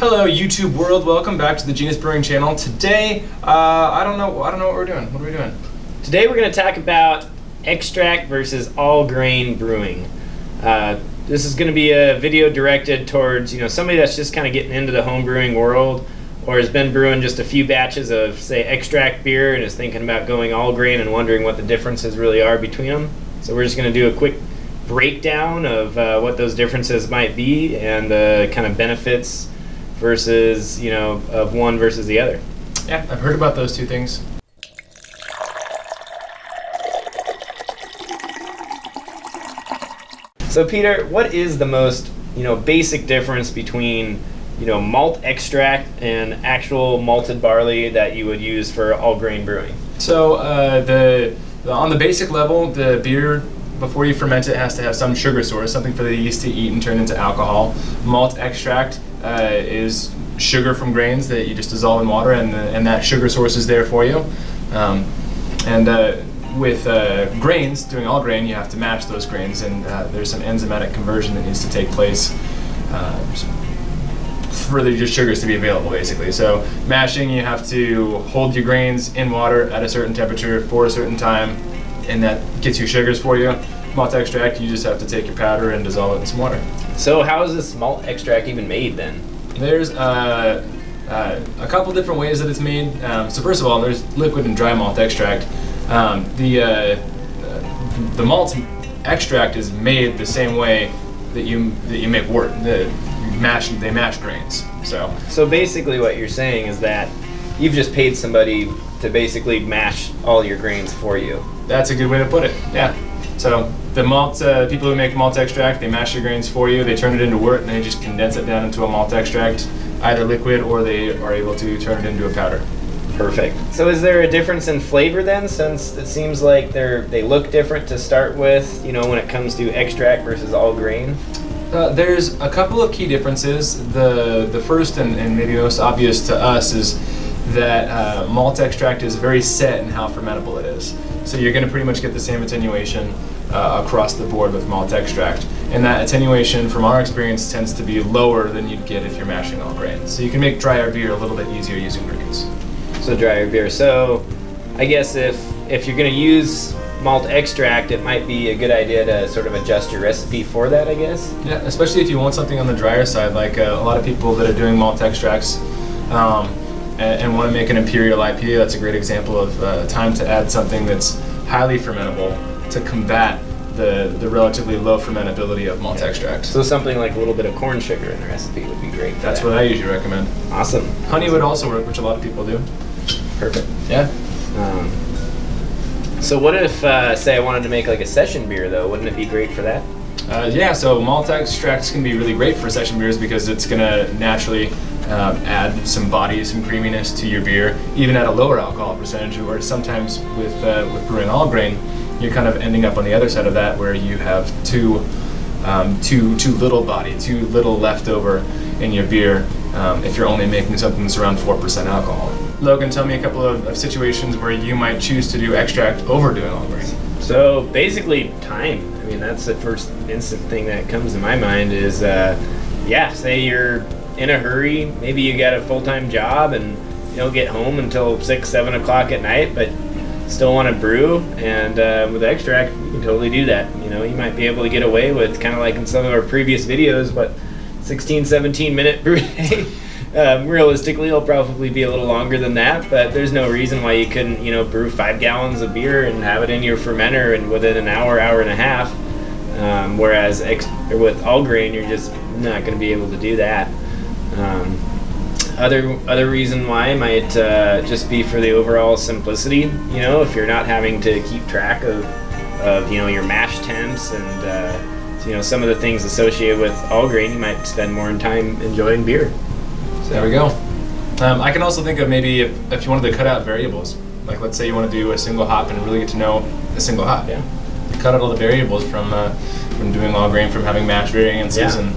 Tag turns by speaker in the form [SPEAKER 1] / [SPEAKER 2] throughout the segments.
[SPEAKER 1] Hello YouTube world, welcome back to the Genus Brewing channel. Today, I don't know what we're doing. What are we doing?
[SPEAKER 2] Today we're going to talk about extract versus all grain brewing. This is going to be a video directed towards somebody that's just kind of getting into the home brewing world, or has been brewing just a few batches of, say, extract beer and is thinking about going all grain and wondering what the differences really are between them. So we're just going to do a quick breakdown of what those differences might be and the kind of benefits versus of one versus the other.
[SPEAKER 1] Yeah, I've heard about those two things.
[SPEAKER 2] So Peter, what is the most basic difference between malt extract and actual malted barley that you would use for all grain brewing?
[SPEAKER 1] So on the basic level, the beer, before you ferment it, has to have some sugar source, something for the yeast to eat and turn into alcohol. Malt extract is sugar from grains that you just dissolve in water, and that sugar source is there for you. With grains, doing all grain, you have to mash those grains, and there's some enzymatic conversion that needs to take place for the sugars to be available, basically. So mashing, you have to hold your grains in water at a certain temperature for a certain time, and that gets you sugars for you. Malt extract, you just have to take your powder and dissolve it in some water. So
[SPEAKER 2] how is this malt extract even made then?
[SPEAKER 1] There's a couple different ways that it's made. So first of all, there's liquid and dry malt extract. The malt extract is made the same way that you make wort. They mash grains. So basically, what you're saying is that you've just paid somebody to basically mash all your grains for you. That's a good way to put it. Yeah. So the malt, people who make malt extract, they mash your grains for you. They turn it into wort, and they just condense it down into a malt extract, either liquid or they are able to turn it into a powder.
[SPEAKER 2] Perfect. So is there a difference in flavor then, since it seems like they look different to start with, when it comes to extract versus all grain?
[SPEAKER 1] There's a couple of key differences. The first and maybe most obvious to us is that malt extract is very set in how fermentable it is. So you're going to pretty much get the same attenuation across the board with malt extract. And that attenuation, from our experience, tends to be lower than you'd get if you're mashing all grains. So you can make drier beer a little bit easier using grains.
[SPEAKER 2] So drier beer. So I guess if you're going to use malt extract, it might be a good idea to sort of adjust your recipe for that, I guess.
[SPEAKER 1] Yeah, especially if you want something on the drier side, like a lot of people that are doing malt extracts and want to make an imperial IPA. That's a great example of time to add something that's highly fermentable to combat the relatively low fermentability of malt extract.
[SPEAKER 2] So something like a little bit of corn sugar in the recipe would be great.
[SPEAKER 1] That's what I usually recommend.
[SPEAKER 2] Awesome.
[SPEAKER 1] Honey would also work, which a lot of people do.
[SPEAKER 2] Perfect.
[SPEAKER 1] Yeah.
[SPEAKER 2] So what if, say, I wanted to make like a session beer, though? Wouldn't it be great for that?
[SPEAKER 1] Yeah, so malt extracts can be really great for session beers because it's going to naturally add some body, some creaminess to your beer, even at a lower alcohol percentage. Or sometimes with brewing all grain, you're kind of ending up on the other side of that, where you have too little body, too little left over in your beer if you're only making something that's around 4% alcohol. Logan, tell me a couple of situations where you might choose to do extract over doing all grain.
[SPEAKER 2] So basically time. I mean, that's the first instant thing that comes to my mind is, say you're in a hurry, maybe you got a full-time job and you don't get home until 6, 7 o'clock at night, but still want to brew, and with extract, you can totally do that. You might be able to get away with, kind of like in some of our previous videos, 16, 17-minute brew day. Realistically, it'll probably be a little longer than that, but there's no reason why you couldn't, brew 5 gallons of beer and have it in your fermenter and within an hour, hour and a half. Whereas with all grain, you're just not going to be able to do that. Other reason why might just be for the overall simplicity. If you're not having to keep track of your mash temps and some of the things associated with all grain, you might spend more time enjoying beer.
[SPEAKER 1] There we go. I can also think of maybe if you wanted to cut out variables, like let's say you want to do a single hop and really get to know a single hop.
[SPEAKER 2] Yeah.
[SPEAKER 1] Cut out all the variables from doing all grain, from having mash variances, and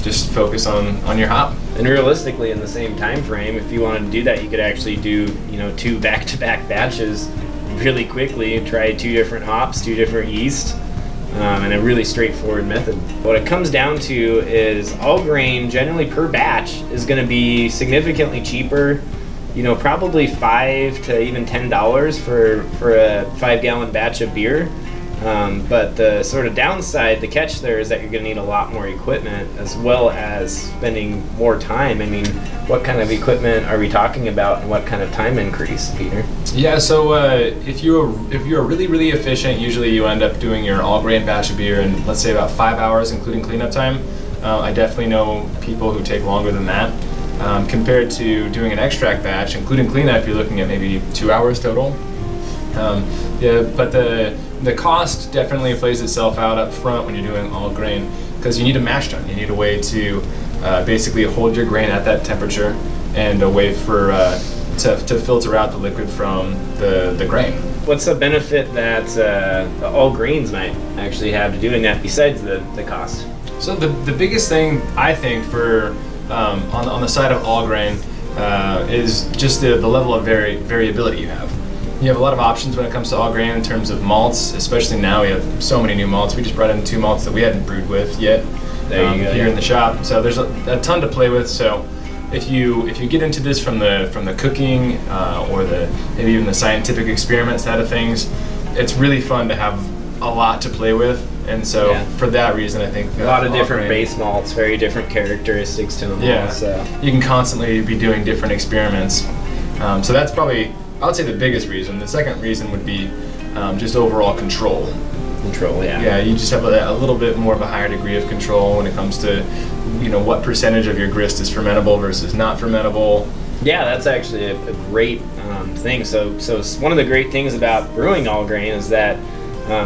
[SPEAKER 1] just focus on your hop.
[SPEAKER 2] And realistically, in the same time frame, if you wanted to do that, you could actually do 2 back-to-back batches really quickly. Try 2 different hops, 2 different yeast. and a really straightforward method. What it comes down to is all grain, generally per batch, is going to be significantly cheaper. Probably $5 to even $10 for a 5-gallon batch of beer. But the sort of downside, the catch there, is that you're going to need a lot more equipment as well as spending more time. I mean, what kind of equipment are we talking about, and what kind of time increase, Peter?
[SPEAKER 1] Yeah, so if you're really, really efficient, usually you end up doing your all grain batch of beer in, let's say, about 5 hours, including cleanup time. I definitely know people who take longer than that. Compared to doing an extract batch, including cleanup, you're looking at maybe 2 hours total. But the cost definitely plays itself out up front when you're doing all grain, because you need a mash tun. You need a way to basically hold your grain at that temperature, and a way for to filter out the liquid from the grain.
[SPEAKER 2] What's the benefit that all grains might actually have to doing that besides the cost?
[SPEAKER 1] So the biggest thing, I think, for on the side of all grain is just the level of variability you have. You have a lot of options when it comes to all grain in terms of malts, especially now we have so many new malts. We just brought in 2 malts that we hadn't brewed with yet here in the shop. So there's a ton to play with. So if you get into this from the cooking or maybe even the scientific experiment side of things, it's really fun to have a lot to play with. And so for that reason, I think
[SPEAKER 2] a lot of different base malts, very different characteristics to them.
[SPEAKER 1] Yeah, so you can constantly be doing different experiments. So that's probably, I would say, the biggest reason. The second reason would be just overall control. Yeah, you just have a little bit more of a higher degree of control when it comes to, what percentage of your grist is fermentable versus not fermentable.
[SPEAKER 2] Yeah, that's actually a great thing. So one of the great things about brewing all grain is that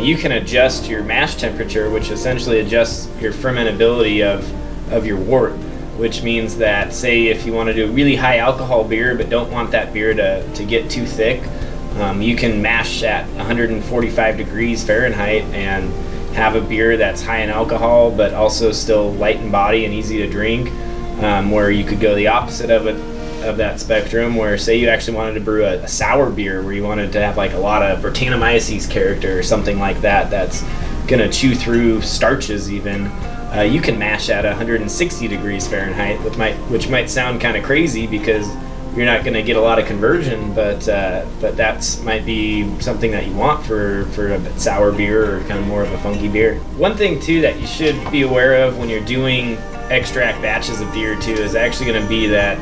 [SPEAKER 2] you can adjust your mash temperature, which essentially adjusts your fermentability of your wort, which means that, say, if you want to do a really high alcohol beer but don't want that beer to get too thick, you can mash at 145 degrees Fahrenheit and have a beer that's high in alcohol but also still light in body and easy to drink, where you could go the opposite of that spectrum, where, say, you actually wanted to brew a sour beer where you wanted to have like a lot of Brettanomyces character or something like that's going to chew through starches even. You can mash at 160 degrees Fahrenheit, which might sound kind of crazy because you're not going to get a lot of conversion, but that might be something that you want for a sour beer or kind of more of a funky beer. One thing too that you should be aware of when you're doing extract batches of beer too is actually going to be that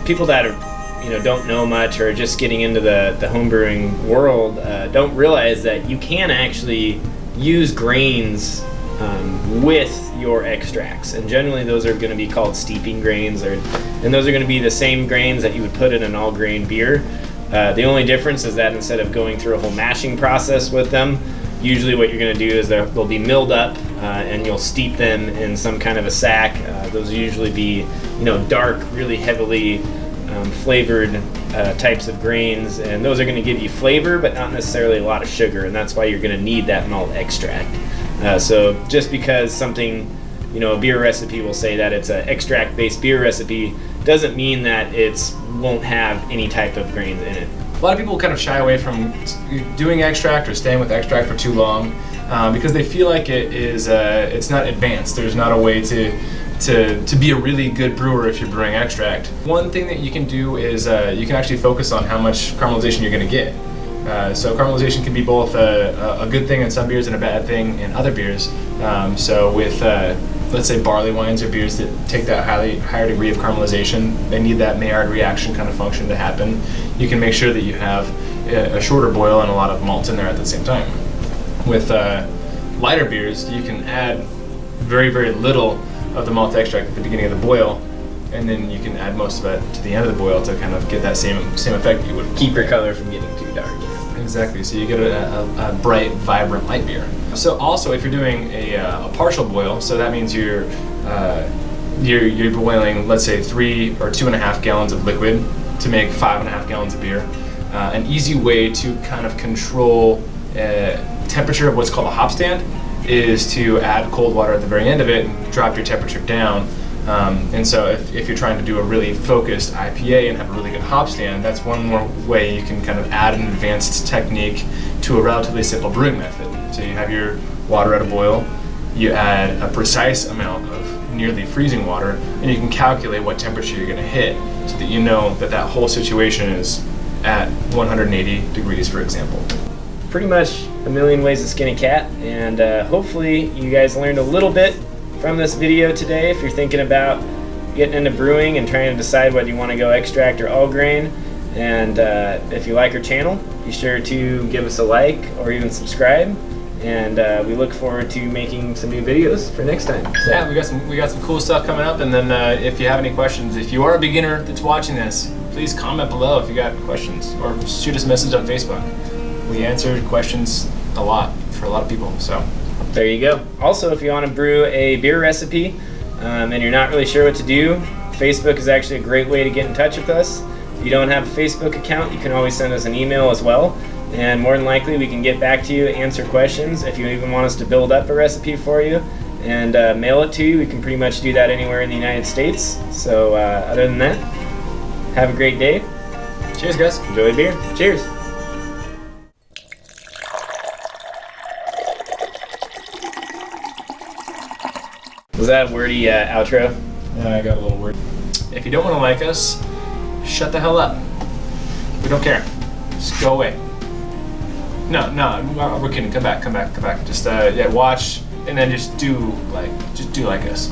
[SPEAKER 2] people that are don't know much or are just getting into the homebrewing world don't realize that you can actually use grains with your extracts, and generally those are going to be called steeping grains, and those are going to be the same grains that you would put in an all grain beer. The only difference is that instead of going through a whole mashing process with them, usually what you're going to do is they'll be milled up and you'll steep them in some kind of a sack. Those will usually be dark, really heavily flavored types of grains, and those are going to give you flavor but not necessarily a lot of sugar, and that's why you're going to need that malt extract. So just because something, a beer recipe will say that it's an extract-based beer recipe doesn't mean that it won't have any type of grains in it.
[SPEAKER 1] A lot of people kind of shy away from doing extract or staying with extract for too long because they feel like it's not advanced. There's not a way to be a really good brewer if you're brewing extract. One thing that you can do is you can actually focus on how much caramelization you're going to get. So caramelization can be both a good thing in some beers and a bad thing in other beers. So with, let's say, barley wines or beers that take that higher degree of caramelization, they need that Maillard reaction kind of function to happen. You can make sure that you have a shorter boil and a lot of malt in there at the same time. With lighter beers, you can add very, very little of the malt extract at the beginning of the boil, and then you can add most of it to the end of the boil to kind of get that same effect you would.
[SPEAKER 2] Keep your color from getting too dark.
[SPEAKER 1] Exactly, so you get a bright, vibrant light beer. So also, if you're doing a partial boil, so that means you're boiling, let's say, 3 or 2.5 gallons of liquid to make 5.5 gallons of beer. An easy way to kind of control temperature of what's called a hop stand is to add cold water at the very end of it and drop your temperature down. And so if you're trying to do a really focused IPA and have a really good hop stand, that's one more way you can kind of add an advanced technique to a relatively simple brewing method. So you have your water at a boil, you add a precise amount of nearly freezing water, and you can calculate what temperature you're going to hit so that you know that that whole situation is at 180 degrees, for example.
[SPEAKER 2] Pretty much a million ways to skin a cat, and hopefully you guys learned a little bit from this video today. If you're thinking about getting into brewing and trying to decide whether you want to go extract or all grain, and if you like our channel, be sure to give us a like or even subscribe, and we look forward to making some new videos for next time. So.
[SPEAKER 1] Yeah, we got some cool stuff coming up, and then if you have any questions, if you are a beginner that's watching this, please comment below if you got questions, or shoot us a message on Facebook. We answer questions a lot for a lot of people, so.
[SPEAKER 2] There you go. Also, if you want to brew a beer recipe and you're not really sure what to do, Facebook is actually a great way to get in touch with us. If you don't have a Facebook account, you can always send us an email as well, and more than likely we can get back to you, answer questions. If you even want us to build up a recipe for you and mail it to you, we can pretty much do that anywhere in the United States. So other than that, have a great day.
[SPEAKER 1] Cheers, guys.
[SPEAKER 2] Enjoy the beer. Cheers. Was that a wordy outro?
[SPEAKER 1] Yeah, I got a little word. If you don't want to like us, shut the hell up. We don't care. Just go away. No, we're kidding. Come back. Just yeah, watch and then just do like us.